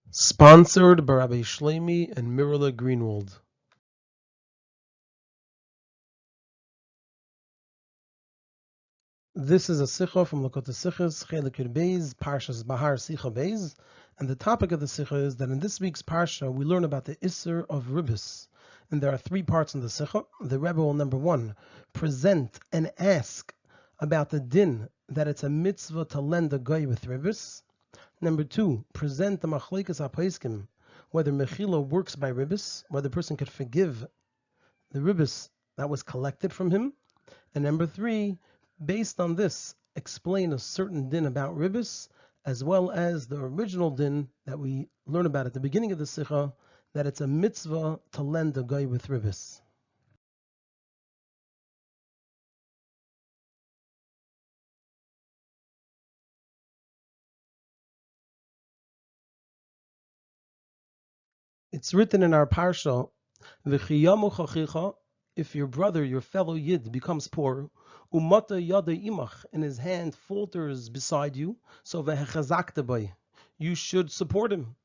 Sponsored by Rabbi Shlomi and Mirala Greenwald. This is a Sicha from Likutei Sichos, Chelek Beis, Parshas Behar, Sicha Beis, and the topic of the Sicha is that in this week's Parsha we learn about the Isser of Ribis, and there are three parts in the Sicha. The Rebbe will, number one, present and ask about the din that it's a mitzvah to lend a guy with Ribis. Number two, present the Machlekes HaPoskim, whether Mechila works by Ribis, whether the person could forgive the Ribis that was collected from him. And number three, based on this, explain a certain din about Ribis, as well as the original din that we learn about at the beginning of the Sicha, that it's a mitzvah to lend a guy with Ribis. It's written in our Parsha, V'chiyamu chachicha, if your brother, your fellow Yid, becomes poor, umata yada imach, and his hand falters beside you, so v'hechazakta bay, you should support him.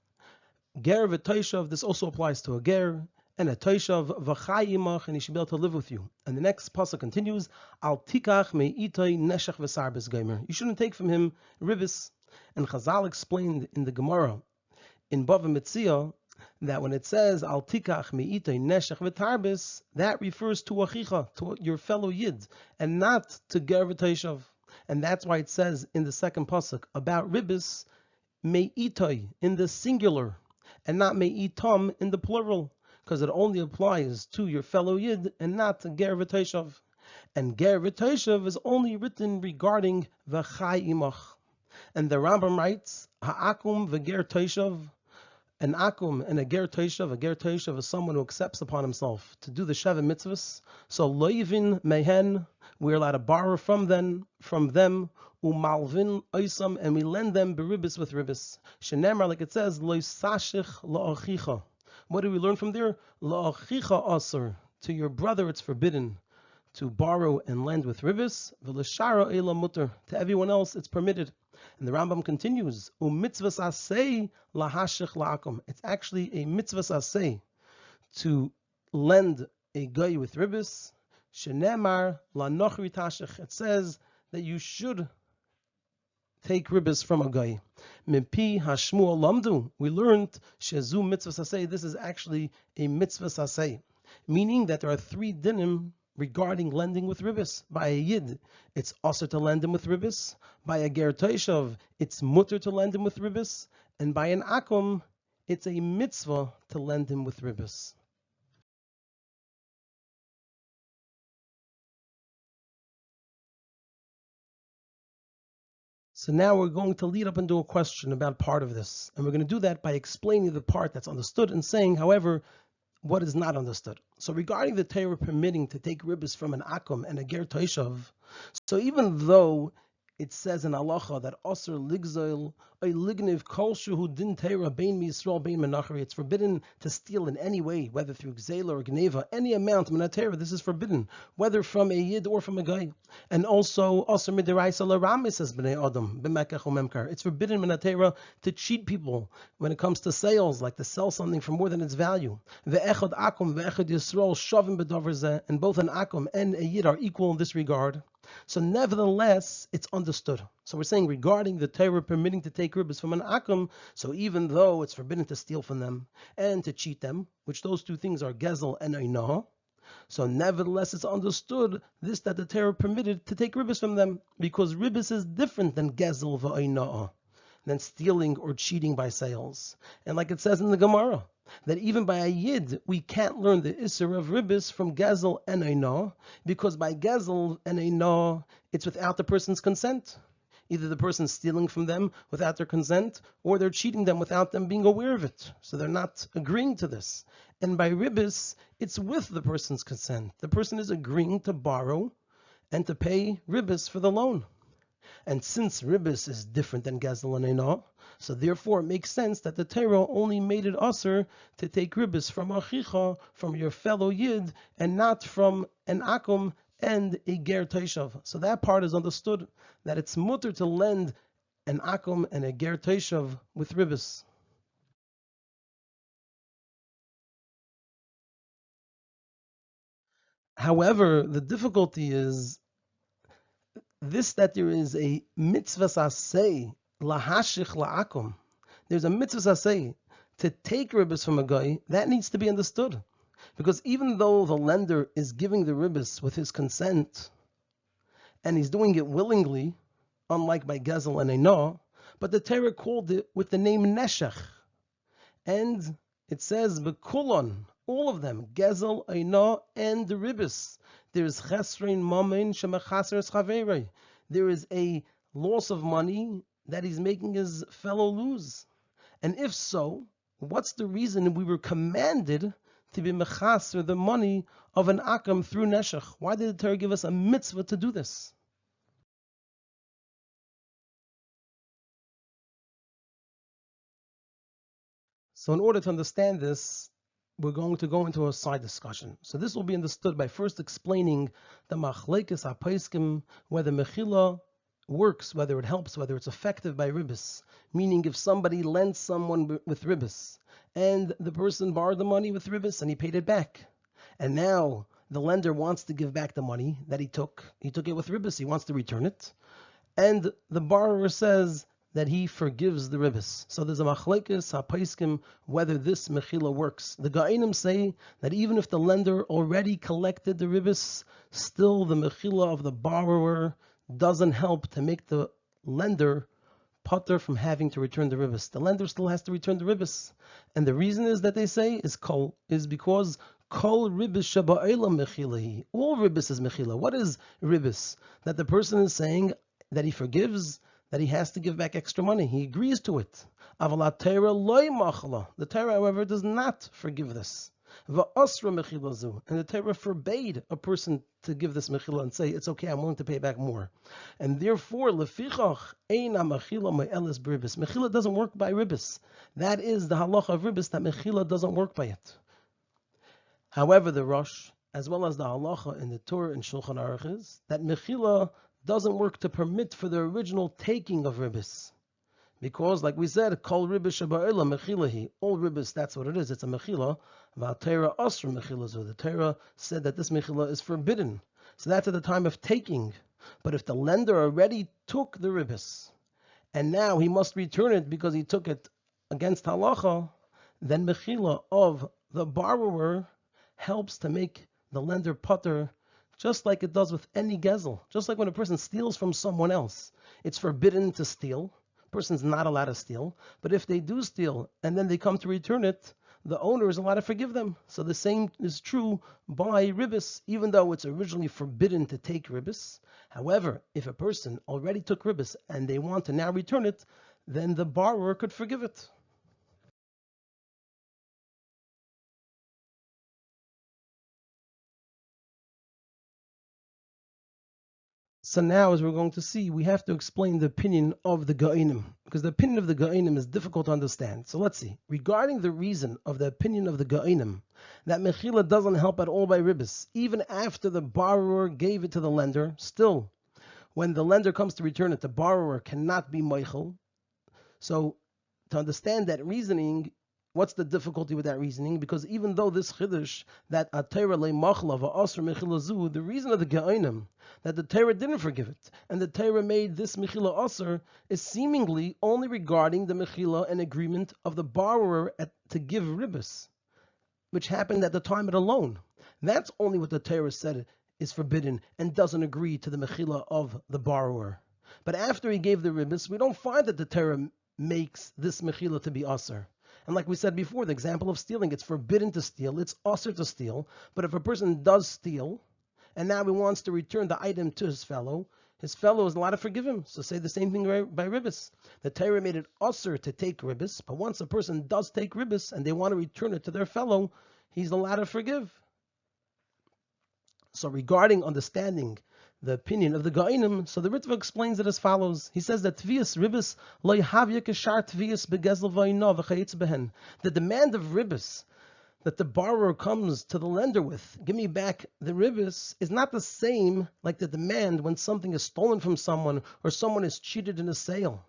Ger v'toishav, this also applies to a ger, and a toishav v'chai imach, and he should be able to live with you. And the next pasuk continues, al tikach me'itay neshach v'sarbes geimer, you shouldn't take from him ribis. And Chazal explained in the Gemara, in Bava Metzia, that when it says al tikach me'itay neshach v'tarbis, that refers to achicha, to your fellow yid, and not to ger v'toishav. And that's why it says in the second pasuk about ribis, me'itay in the singular, and not me'itam in the plural, because it only applies to your fellow yid and not to ger v'toishav. And ger v'toishav is only written regarding v'chai imach. And the Rambam writes, ha'akum v'ger toishav, an akum and a ger toishav is someone who accepts upon himself to do the Sheva mitzvahs. So loyvin mehen, we're allowed to borrow from them, umalvin oisam, and we lend them beribis with ribis. Shenemar, like it says, lo sashich la'achicha. What do we learn from there? La'achicha asur, to your brother it's forbidden to borrow and lend with ribis. V'leshara ela mutter, to everyone else it's permitted. And the Rambam continues, mitzvahs asay lahashich la'akum. It's actually a mitzvahs asay to lend a guy with ribis. Shenemar la'nochri tashich. It says that you should take ribis from a guy. Mipi hashmuel lamdu. We learned shezu mitzvahs asay. This is actually a mitzvahs asay, meaning that there are three dinim regarding lending with ribis. By a yid, it's also to lend him with ribis. By a ger toishav, it's mutter to lend him with ribis. And by an akum, it's a mitzvah to lend him with ribis. So now we're going to lead up into a question about part of this. And we're going to do that by explaining the part that's understood and saying, however, what is not understood. So regarding the Torah permitting to take ribis from an akum and a ger toishav, so even though it says in halacha that osir ligzoil a ligniv kol shehu din Torah bein Yisrael bein menachari, it's forbidden to steal in any way, whether through gzela or gneva, any amount min Torah. This is forbidden, whether from a yid or from a guy. And also osir midiraisa laramis as bnei adam b'mekach umemkar. It's forbidden min Torah to cheat people when it comes to sales, like to sell something for more than its value. Ve'echad akum ve'echad Yisrael shavim b'davar zeh, and both an akum and a yid are equal in this regard. So nevertheless, it's understood. So we're saying regarding the Torah permitting to take ribis from an akum, so even though it's forbidden to steal from them and to cheat them, which those two things are gezel and einah, so nevertheless it's understood this that the Torah permitted to take ribis from them, because ribis is different than gezel v'einah, than stealing or cheating by sales. And like it says in the Gemara, that even by a yid, we can't learn the Isser of ribis from gezel and einah, because by gezel and einah, it's without the person's consent. Either the person's stealing from them without their consent, or they're cheating them without them being aware of it. So they're not agreeing to this. And by ribis, it's with the person's consent. The person is agreeing to borrow and to pay ribis for the loan. And since ribis is different than gezel and einah, so therefore it makes sense that the Torah only made it usher to take ribis from achicha, from your fellow yid, and not from an akum and a ger toishav. So that part is understood, that it's mutter to lend an akum and a ger toishav with ribis. However, the difficulty is this, that there is a mitzvah saseh lahashich la'akum. There's a mitzvah saseh to take ribbis from a guy. That needs to be understood. Because even though the lender is giving the ribbis with his consent, and he's doing it willingly, unlike by Gezel and Eino, but the Torah called it with the name Neshech. And it says, Bekulon, all of them, Gezel, Eino, and the ribbis. There is Chesrein Mamein Shemachaser Chaverei. There is a loss of money that he's making his fellow lose. And if so, what's the reason we were commanded to be mechaser the money of an akam through neshech? Why did the Torah give us a mitzvah to do this? So in order to understand this, we're going to go into a side discussion. So this will be understood by first explaining the machlekes hapaiskim, whether mechila works, whether it helps, whether it's effective by ribbis. Meaning if somebody lends someone with ribbis, and the person borrowed the money with ribbis and he paid it back, and now the lender wants to give back the money that he took it with ribbis, he wants to return it, and the borrower says that he forgives the ribbis. So there's a machlekes hapaiskim whether this mechila works. The ga'inim say that even if the lender already collected the ribbis, still the mechila of the borrower doesn't help to make the lender potter from having to return the ribbis. The lender still has to return the ribbis. And the reason is that they say is because kol ribbis shaba'elam mechilahi. All ribbis is mechila. What is ribbis? That the person is saying that he forgives, that he has to give back extra money. He agrees to it. Aval Torah loy machla. The Torah, however, does not forgive this. Va'asra mechilazu. And the Torah forbade a person to give this mechila and say, it's okay, I'm willing to pay back more. And therefore, lefichach eina mechila me'elis b'ribbis. Mechila doesn't work by ribbis. That is the halacha of ribbis, that mechila doesn't work by it. However, the Rosh, as well as the halacha in the Torah and Shulchan Aruch, is that mechila doesn't work to permit for the original taking of ribbis. Because, like we said, kol ribbis shaba'ela mechilahi. All ribbis, that's what it is. It's a mechila. Va'atera asra mechilazu. The Torah said that this mechila is forbidden. So that's at the time of taking. But if the lender already took the ribbis, and now he must return it because he took it against halacha, then mechila of the borrower helps to make the lender potter, just like it does with any gezel. Just like when a person steals from someone else. It's forbidden to steal. A person's not allowed to steal. But if they do steal and then they come to return it, the owner is allowed to forgive them. So the same is true by ribbis, even though it's originally forbidden to take ribbis. However, if a person already took ribbis and they want to now return it, then the borrower could forgive it. So now, as we're going to see, we have to explain the opinion of the Ga'inim, because the opinion of the Ga'inim is difficult to understand. So let's see. Regarding the reason of the opinion of the Ga'inim, that mechila doesn't help at all by ribbis, even after the borrower gave it to the lender, still, when the lender comes to return it, the borrower cannot be meichel. So, to understand that reasoning, what's the difficulty with that reasoning? Because even though this chiddush, that a Torah le machla va'asr mechilazu, the reason of the Ga'inim, that the Torah didn't forgive it, and the Torah made this mechila asr, is seemingly only regarding the mechila and agreement of the borrower to give ribbis, which happened at the time of the loan. That's only what the Torah said is forbidden and doesn't agree to the mechila of the borrower. But after he gave the ribbis, we don't find that the Torah makes this mechila to be asr. And like we said before, the example of stealing, it's forbidden to steal, it's asr to steal, but if a person does steal, and now he wants to return the item to his fellow is allowed to forgive him. So say the same thing by ribbis. The Torah made it asr to take ribbis, but once a person does take ribbis and they want to return it to their fellow, he's allowed to forgive. So regarding understanding the opinion of the Ga'inim, so the Ritva explains it as follows. He says that tvias ribbis lo yhavya keshar tvias begezel v'ino v'chayitz behen. The demand of ribbis that the borrower comes to the lender with, give me back the ribbis, is not the same like the demand when something is stolen from someone or someone is cheated in a sale.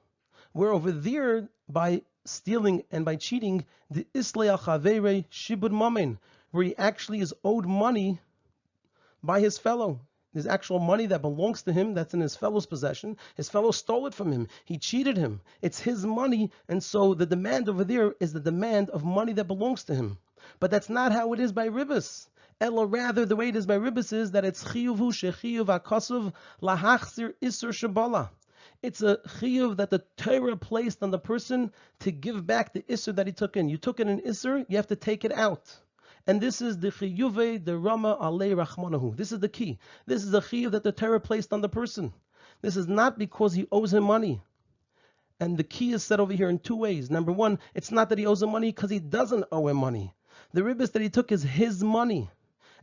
Where over there, by stealing and by cheating, the islay al chavere shibud mamen, where he actually is owed money by his fellow. There's actual money that belongs to him that's in his fellow's possession. His fellow stole it from him. He cheated him. It's his money, and so the demand over there is the demand of money that belongs to him. But that's not how it is by ribbis. Ella, rather, the way it is by ribbis is that it's chiyuvu shechiyuv akasuv lahachzir isur shabala. It's a chiyuv that the Torah placed on the person to give back the isur that he took in. You took in an isur, you have to take it out. And this is the chiyuve, the rama alei rachmanahu. This is the key. This is the chiyuv that the Torah placed on the person. This is not because he owes him money. And the key is said over here in two ways. Number one, it's not that he owes him money because he doesn't owe him money. The ribbis that he took is his money.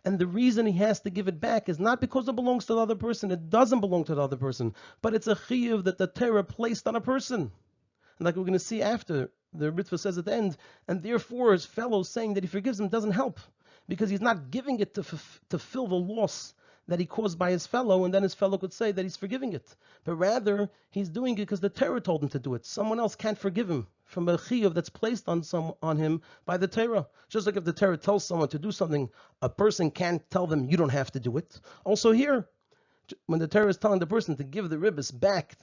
And the reason he has to give it back is not because it belongs to the other person. It doesn't belong to the other person. But it's a chiyuv that the Torah placed on a person. And like we're going to see after, the Ritva says at the end, and therefore his fellow saying that he forgives him doesn't help, because he's not giving it to fill the loss that he caused by his fellow, and then his fellow could say that he's forgiving it. But rather, he's doing it because the Torah told him to do it. Someone else can't forgive him from a chiyuv that's placed on him by the Torah. Just like if the Torah tells someone to do something, a person can't tell them, you don't have to do it. Also here, when the Torah is telling the person to give the ribbis back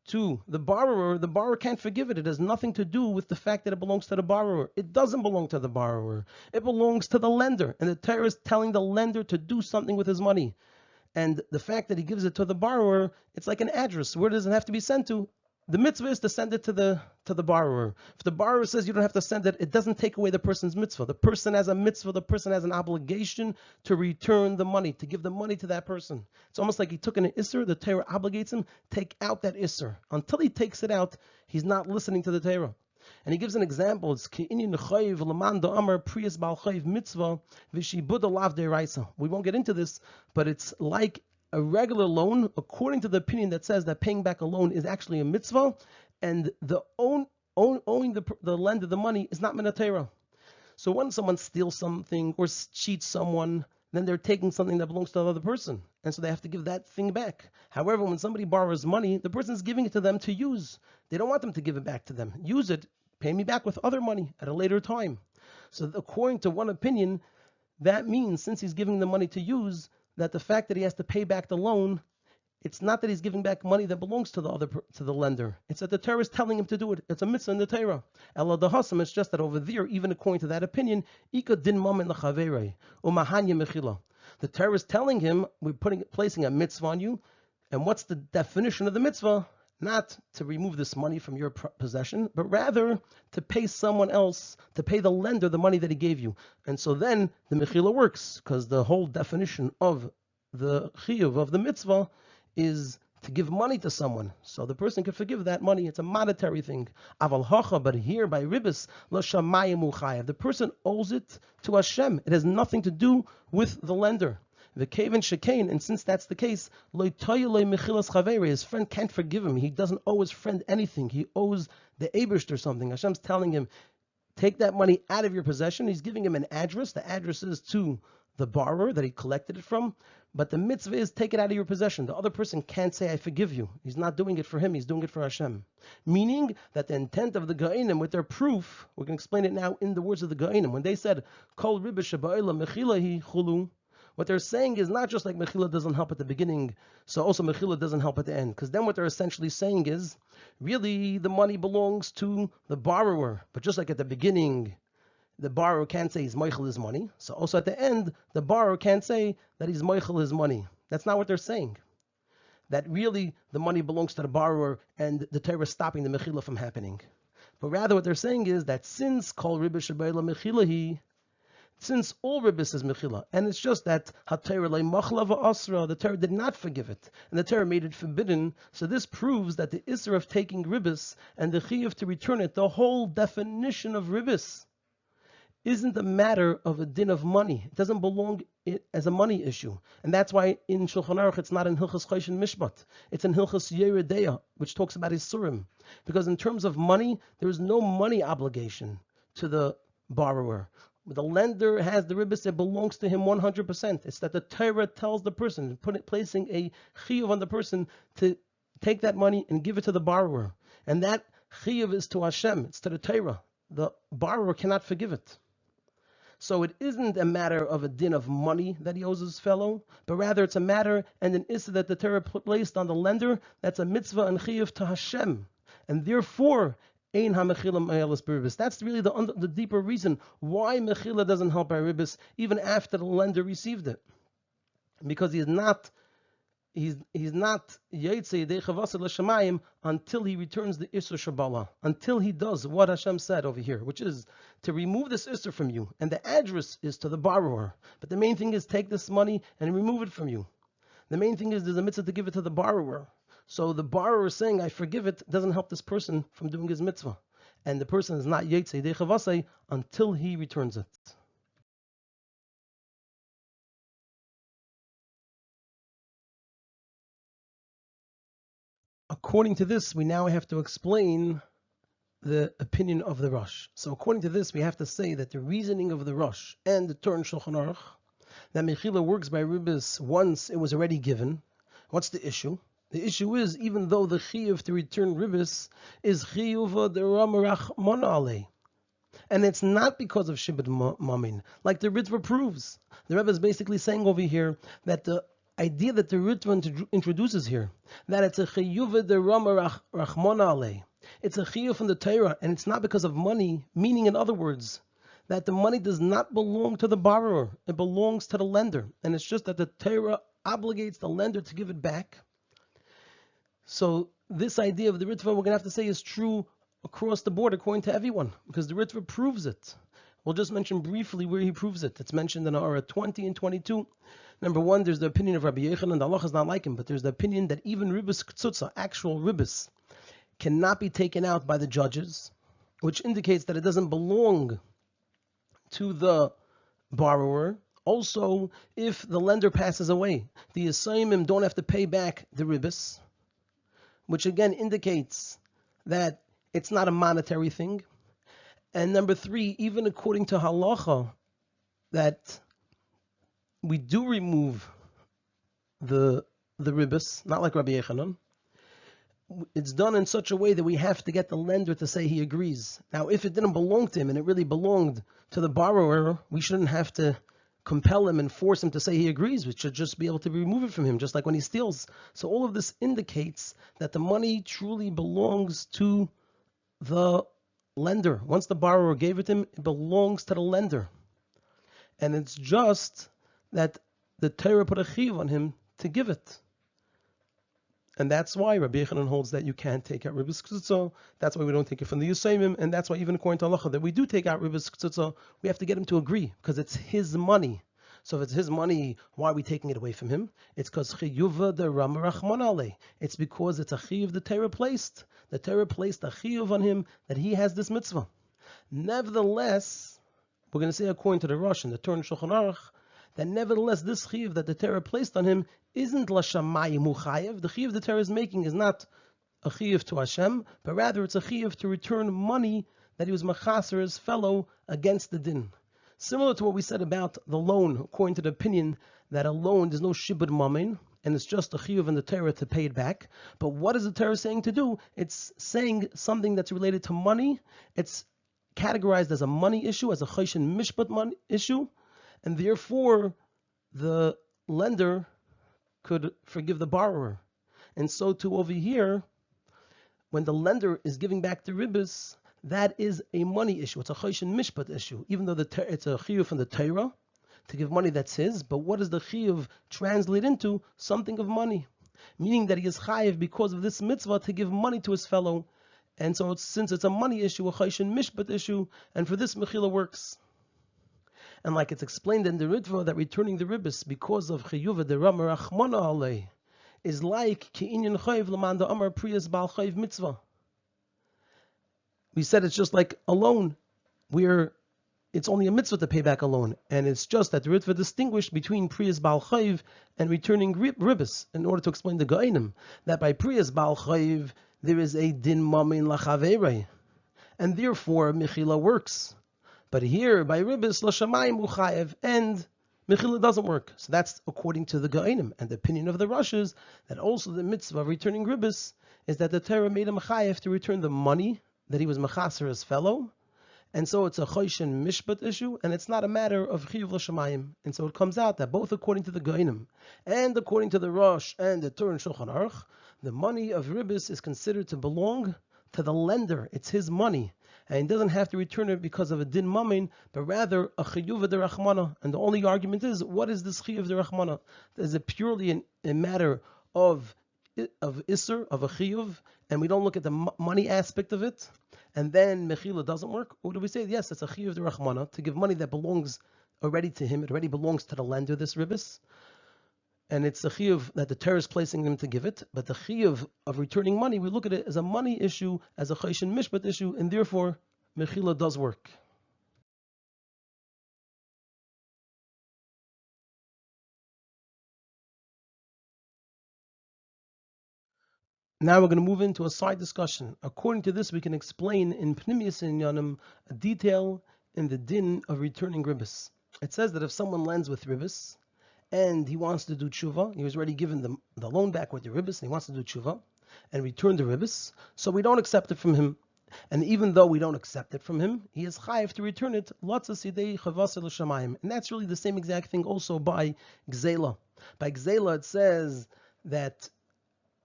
to the borrower can't forgive it. It has nothing to do with the fact that it belongs to the borrower. It doesn't belong to the borrower. It belongs to the lender. And the Torah is telling the lender to do something with his money. And the fact that he gives it to the borrower, it's like an address. Where does it have to be sent to? The mitzvah is to send it to the borrower. If the borrower says you don't have to send it, it doesn't take away the person's mitzvah. The person has a mitzvah, the person has an obligation to return the money, to give the money to that person. It's almost like he took an isser, the Torah obligates him, take out that isser. Until he takes it out, he's not listening to the Torah. And he gives an example. It's we won't get into this, but it's like a regular loan, according to the opinion that says that paying back a loan is actually a mitzvah, and the owing the lender the money is not min haTorah. So when someone steals something or cheats someone, then they're taking something that belongs to the other person, and so they have to give that thing back. However, when somebody borrows money, the person's giving it to them to use. They don't want them to give it back to them. Use it, pay me back with other money at a later time. So according to one opinion, that means since he's giving the money to use, that the fact that he has to pay back the loan, it's not that he's giving back money that belongs to the lender. It's that the Torah is telling him to do it. It's a mitzvah in the Torah. Ela dehasam, it's just that over there, even according to that opinion, ika din mamen lechaverei umahanya mechila. The Torah is telling him, we're placing a mitzvah on you, and what's the definition of the mitzvah? Not to remove this money from your possession, but rather to pay someone else, to pay the lender the money that he gave you. And so then the mechila works, because the whole definition of the chiyuv, of the mitzvah, is to give money to someone. So the person can forgive that money. It's a monetary thing. Aval hacha, but here by ribbis, lo shamayim uchayev. The person owes it to Hashem. It has nothing to do with the lender. The kaven shekain, and since that's the case, his friend can't forgive him. He doesn't owe his friend anything. He owes the Eibishter something. Hashem's telling him, take that money out of your possession. He's giving him an address. The address is to the borrower that he collected it from. But the mitzvah is take it out of your possession. The other person can't say, I forgive you. He's not doing it for him. He's doing it for Hashem. Meaning that the intent of the Ga'inim with their proof, we're going to explain it now in the words of the Ga'inim. When they said, Kol riba sheba'ila mechilahi chulu, what they're saying is not just like Mechila doesn't help at the beginning, so also Mechila doesn't help at the end. Because then what they're essentially saying is, really the money belongs to the borrower. But just like at the beginning, the borrower can't say he's Meichel his money, so also at the end, the borrower can't say that he's Meichel his money. That's not what they're saying. That really the money belongs to the borrower and the Torah is stopping the Mechila from happening. But rather what they're saying is that since Kol Riba Shebayla Mechilahi, since all ribbis is mechila, and it's just that haTorah le'machla v'asra, the Torah did not forgive it, and the Torah made it forbidden. So this proves that the isser of taking ribbis and the chiyuv to return it, the whole definition of ribbis, isn't a matter of a din of money. It doesn't belong as a money issue, and that's why in Shulchan Aruch it's not in Hilchos Choshen Mishpat. It's in Hilchos Yeridea, which talks about Isurim, because in terms of money, there is no money obligation to the borrower. The lender has the ribbis that belongs to him 100%. It's that the Torah tells the person, placing a chiyuv on the person to take that money and give it to the borrower. And that chiyuv is to Hashem. It's to the Torah. The borrower cannot forgive it. So it isn't a matter of a din of money that he owes his fellow, but rather it's a matter and an issa that the Torah placed on the lender. That's a mitzvah and chiyuv to Hashem, and therefore ein ha-mechila ma'elis b'ribis. That's really the deeper reason why mechila doesn't help by ribis even after the lender received it, because he's not Yaitse Yedei Chavasa L'Shamayim until he returns the Isser Shabala, until he does what Hashem said over here, which is to remove this Isser from you, and the address is to the borrower. But the main thing is take this money and remove it from you. The main thing is there's a mitzvah to give it to the borrower. So the borrower saying I forgive it doesn't help this person from doing his mitzvah, and the person is not Yaitse Yedei Chavasa until he returns it. According to this, we now have to explain the opinion of the Rosh. So according to this, we have to say that the reasoning of the Rosh and the Torah and Shulchan Aruch, that Mechila works by Ribis once it was already given. What's the issue? The issue is, even though the Chiyuv to return Ribis is Chiyuva de Ramarach Monale, and it's not because of Shibud Mamin, like the Ritva proves. The Rebbe is basically saying over here that the idea that the Ritva introduces here, that it's a chiyuv de rama rachmona ale, it's a chiyuv from the Torah, and it's not because of money, meaning in other words, that the money does not belong to the borrower, it belongs to the lender, and it's just that the Torah obligates the lender to give it back. So this idea of the Ritva, we're going to have to say, is true across the board according to everyone, because the Ritva proves it. We'll just mention briefly where he proves it. It's mentioned in Ara 20 and 22. Number one, there's the opinion of Rabbi Yechon, and the halacha is not like him, but there's the opinion that even ribis ktsutza, actual ribis, cannot be taken out by the judges, which indicates that it doesn't belong to the borrower. Also, if the lender passes away, the Yisayimim don't have to pay back the ribis, which again indicates that it's not a monetary thing. And number three, even according to halacha, that we do remove the ribis, not like Rabbi Yechanan. It's done in such a way that we have to get the lender to say he agrees. Now, if it didn't belong to him and it really belonged to the borrower, we shouldn't have to compel him and force him to say he agrees. We should just be able to remove it from him, just like when he steals. So all of this indicates that the money truly belongs to the lender. Once the borrower gave it to him, it belongs to the lender. And it's just that the Torah put a chiv on him to give it. And that's why Rabbi Yechanan holds that you can't take out ribis ktsutza. That's why we don't take it from the Yisayimim. And that's why even according to halacha, that we do take out ribis ktsutza, we have to get him to agree, because it's his money. So if it's his money, why are we taking it away from him? It's because chiyuva de ram rachman ale. It's because it's a chiyuv the Torah placed. The Torah placed a chiyuv on him that he has this mitzvah. Nevertheless, we're going to say according to the Rosh and the Torah and Shulchan Aruch, that nevertheless this chiyuv that the Torah placed on him isn't l'shamayim uchayev. The chiyuv the Torah is making is not a chiyuv to Hashem, but rather it's a chiyuv to return money that he was machaser his fellow against the din. Similar to what we said about the loan, according to the opinion that a loan, there's no shibud mamin, and it's just a chiyuv in the Torah to pay it back. But what is the Torah saying to do? It's saying something that's related to money. It's categorized as a money issue, as a choshen mishpat money issue, and therefore the lender could forgive the borrower. And so too over here, when the lender is giving back the ribis, that is a money issue. It's a choshen mishpat issue, even though it's a chiyuv from the Torah to give money that's his. But what does the chiyuv translate into? Something of money, meaning that he is chayiv because of this mitzvah to give money to his fellow. And so since it's a money issue, a choshen mishpat issue, and for this mechila works. And like it's explained in the Ritva, that returning the ribis because of chiyuv de ram rachmana alei is like ki'inyan chayiv l'man da amar priyas bal chayiv mitzvah. We said it's just like a loan, where it's only a mitzvah to pay back a loan, and it's just that the Ritva distinguished between priyas bal chayiv and returning ribis in order to explain the gainim, that by priyas bal chayiv there is a din mamin lachaveirei, and therefore mechila works. But here by ribis l'shamayim uchayev, and mechila doesn't work. So that's according to the gainim, and the opinion of the Rushes that also the mitzvah of returning ribis is that the Torah made him chayev to return the money that he was mechaser his fellow, And so it's a choshen mishpat issue, and it's not a matter of chiyuv l'shamayim. And so it comes out that both according to the Goinim and according to the Rosh and the Torah and Shulchan Aruch, the money of ribis is considered to belong to the lender. It's his money, and he doesn't have to return it because of a din mamin, but rather a chiyuv derachmana. And the only argument is, what is this chiyuv derachmana? Is it purely a matter of isser, of a chiyuv, and we don't look at the money aspect of it, and then mechila doesn't work? Or do we say, yes, it's a chiyuv derachmana, to give money that belongs already to him, it already belongs to the lender, this ribis, and it's a chiyuv that the Torah is placing him to give it, but the chiyuv of returning money, we look at it as a money issue, as a choshen mishpat issue, and therefore mechila does work. Now we're going to move into a side discussion. According to this, we can explain in Pnimius Inyanim a detail in the din of returning ribis. It says that if someone lends with ribis and he wants to do tshuva, he was already given the loan back with the ribis, and he wants to do tshuva and return the ribis, so we don't accept it from him. And even though we don't accept it from him, he is chayiv to return it. And that's really the same exact thing also by gzela. By gzela, it says that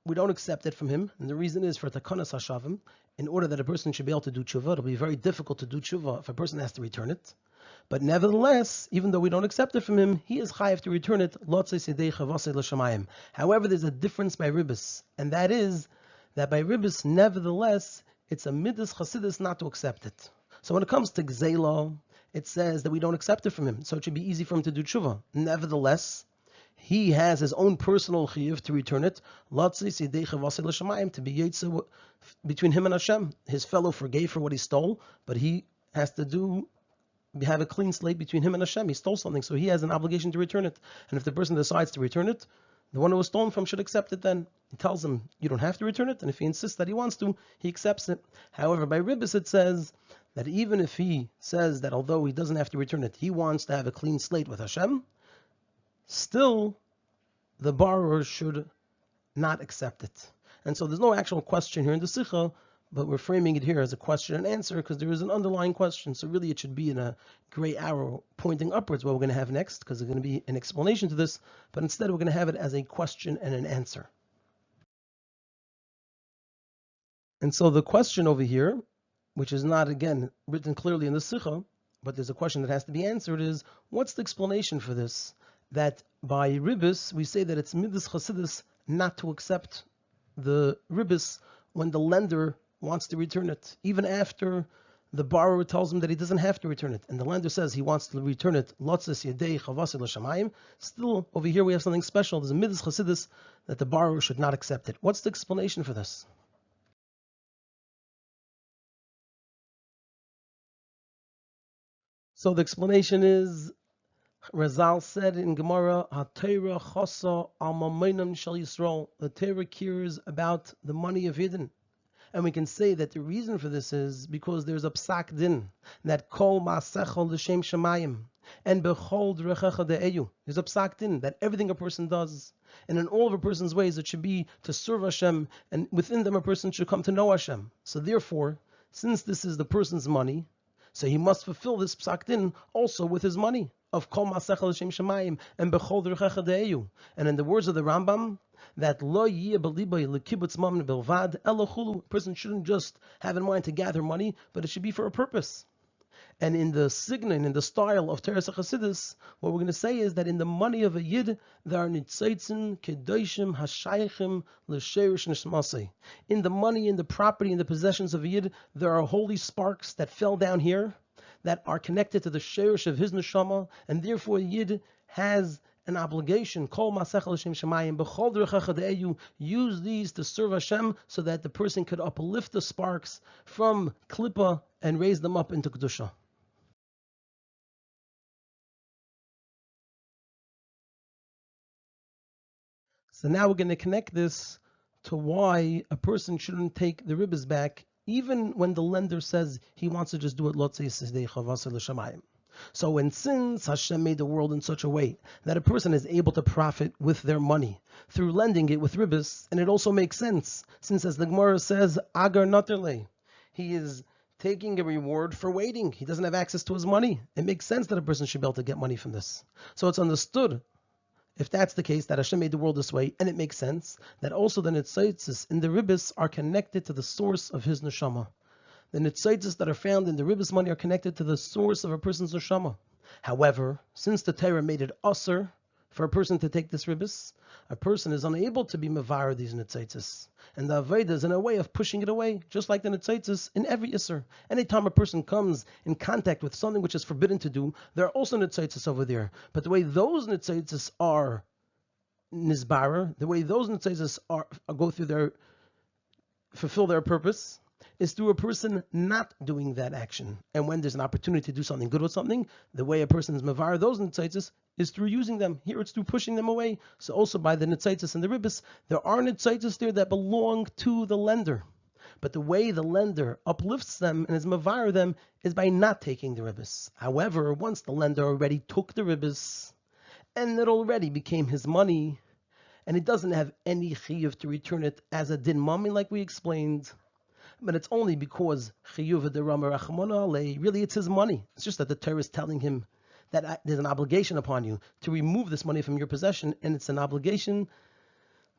we don't accept it from him, and the reason is for takanas hashavim. In order that a person should be able to do tshuva, it'll be very difficult to do tshuva if a person has to return it. But nevertheless, even though we don't accept it from him, he is chayiv to return it. However, there's a difference by ribis, and that is that by ribis, nevertheless, it's a midas chasidus not to accept it. So when it comes to gzela, it says that we don't accept it from him, so it should be easy for him to do tshuva. Nevertheless, he has his own personal chiyuv to return it, to be yetzer between him and Hashem. His fellow forgave for what he stole, but he has to have a clean slate between him and Hashem. He stole something, so he has an obligation to return it. And if the person decides to return it, the one who was stolen from should accept it then. He tells him, you don't have to return it, and if he insists that he wants to, he accepts it. However, by ribis it says that even if he says that although he doesn't have to return it, he wants to have a clean slate with Hashem, still the borrower should not accept it. And so there's no actual question here in the Sicha, but we're framing it here as a question and answer because there is an underlying question. So really it should be in a gray arrow pointing upwards, what we're going to have next, because there's going to be an explanation to this, but instead we're going to have it as a question and an answer. And so the question over here, which is not, again, written clearly in the Sicha, but there's a question that has to be answered, is what's the explanation for this? That by ribis, we say that it's midas chasidus not to accept the ribis when the lender wants to return it, even after the borrower tells him that he doesn't have to return it, and the lender says he wants to return it, lotzes yedei chavasi l'shamayim. Still, over here we have something special. There's a midas chasidus that the borrower should not accept it. What's the explanation for this? So the explanation is, Razal said in Gemara, "HaTorah chosa al mamonam shel Yisrael." The Torah cares about the money of Yidden, and we can say that the reason for this is because there's a psak din that kol ma'asechol l'shem shemayim and bechol d'rechecha de'eyu. There's a psak din that everything a person does, and in all of a person's ways, it should be to serve Hashem, and within them a person should come to know Hashem. So therefore, since this is the person's money, so he must fulfill this psak din also with his money of kol ma'asechol l'shem shemayim and bechol d'rechecha de'eyu. And in the words of the Rambam, that lo yeh b'libay lekibutz mamon belvad elo chulu. A person shouldn't just have in mind to gather money, but it should be for a purpose. And in the signon, in the style of Teres HaChasidus, what we're going to say is that in the money of a Yid, there are nitzaitzin, kedoshim, hashaychim, l'sheirish nishmasei. In the money, in the property, in the possessions of a Yid, there are holy sparks that fell down here that are connected to the sheirish of his neshama, and therefore a Yid has an obligation. Kol masechel Hashem shemayim b'chol d'rechecha de'eyu. Use these to serve Hashem, so that the person could uplift the sparks from klippa and raise them up into kedusha. So now we're going to connect this to why a person shouldn't take the ribbis back, even when the lender says he wants to just do it lotzei sidei chavasei l'shamayim. So when since Hashem made the world in such a way that a person is able to profit with their money through lending it with ribbis, and it also makes sense, since as the Gemara says, agar naterle, he is taking a reward for waiting. He doesn't have access to his money. It makes sense that a person should be able to get money from this. So it's understood, if that's the case, that Hashem made the world this way, and it makes sense that also the nitzaitzis in the ribbis are connected to the source of his neshama. The nitzaitzis that are found in the ribbis money are connected to the source of a person's neshama. However, since the Torah made it usher for a person to take this ribbis, a person is unable to be mevar these nitzaitzis. And the avodah is in a way of pushing it away, just like the nitzaitzis in every isser. Anytime a person comes in contact with something which is forbidden to do, there are also nitzaitzis over there. But the way those nitzaitzis are nizbarer, the way those nitzaitzis go through fulfill their purpose, is through a person not doing that action. And when there's an opportunity to do something good with something, the way a person is mevar those nitzaitzis is through using them. Here it's through pushing them away. So also by the nitzaitzis and the ribbis, there are nitzaitzis there that belong to the lender. But the way the lender uplifts them and is mevar them is by not taking the ribbis. However, once the lender already took the ribbis, and it already became his money, and he doesn't have any chiyuv to return it as a din mami, like we explained, but it's only because chiyuv de rama rachmana alei, really it's his money. It's just that the Torah is telling him that there's an obligation upon you to remove this money from your possession, and it's an obligation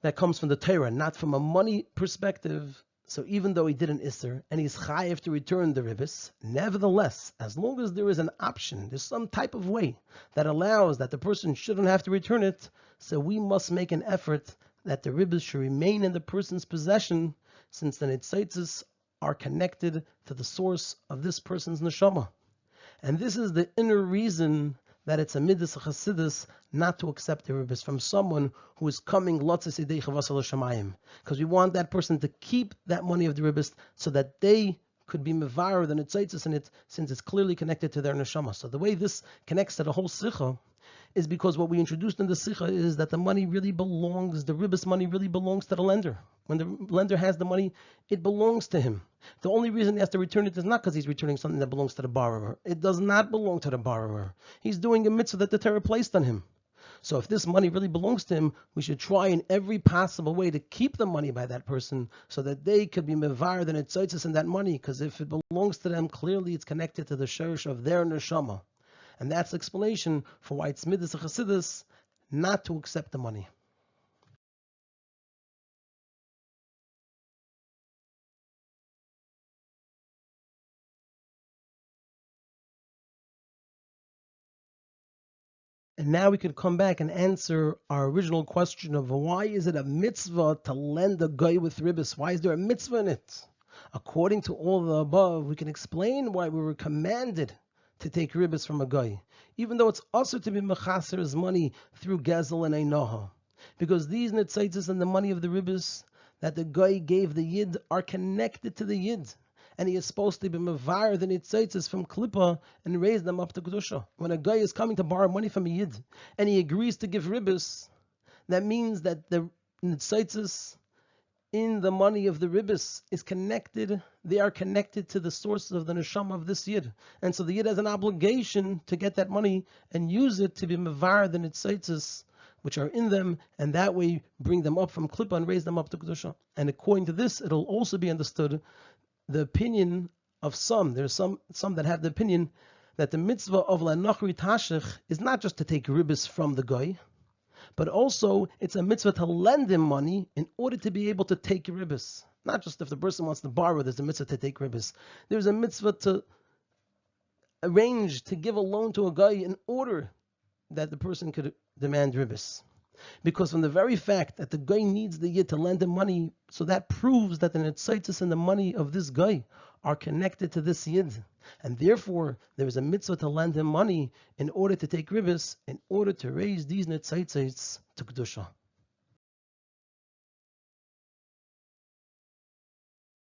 that comes from the Torah, not from a money perspective. So even though he did an isser, and he's chayiv to return the ribbis, nevertheless, as long as there is an option, there's some type of way that allows that the person shouldn't have to return it, so we must make an effort that the ribbis should remain in the person's possession, since the nitzaitzis are connected to the source of this person's neshama. And this is the inner reason that it's a midas chassidus not to accept the ribbis from someone who is coming lotzes idei chavasal shamayim, because we want that person to keep that money of the ribbis so that they could be mevar the nitzaitzis in it, since it's clearly connected to their neshama. So the way this connects to the whole Sicha is because what we introduced in the Sicha is that the money really belongs, the ribbis money really belongs to the lender. When the lender has the money, it belongs to him. The only reason he has to return it is not because he's returning something that belongs to the borrower. It does not belong to the borrower. He's doing a mitzvah that the Torah placed on him. So if this money really belongs to him, we should try in every possible way to keep the money by that person so that they could be mevar the nitzaitzis in that money, because if it belongs to them, clearly it's connected to the shorish of their neshama. And that's the explanation for why it's midas chassidus not to accept the money. And now we could come back and answer our original question of why is it a mitzvah to lend a guy with ribbis? Why is there a mitzvah in it? According to all the above, we can explain why we were commanded to take ribbis from a guy, even though it's also to be mechaser's money through gezel and einoha, because these nitzaitzis and the money of the ribbis that the guy gave the yid are connected to the yid, and he is supposed to be mevar the nitzaitzis from klippa and raise them up to kedusha. When a guy is coming to borrow money from a yid and he agrees to give ribbis, that means that the nitzaitzis in the money of the ribbis is connected, they are connected to the source of the neshama of this yid. And so the yid has an obligation to get that money and use it to be mevar the nitzaitzis which are in them, and that way bring them up from klippa and raise them up to kedusha. And according to this, it'll also be understood the opinion of some. There's some that have the opinion that the mitzvah of la'nochri tashich is not just to take ribbis from the guy, but also it's a mitzvah to lend him money in order to be able to take ribbis. Not just if the person wants to borrow, there's a mitzvah to take ribbis. There's a mitzvah to arrange to give a loan to a guy in order that the person could demand ribbis. Because from the very fact that the guy needs the yid to lend him money, so that proves that the nitzaitzis and the money of this guy are connected to this yid. And therefore, there is a mitzvah to lend him money in order to take ribbis, in order to raise these nitzaitzis to kedusha.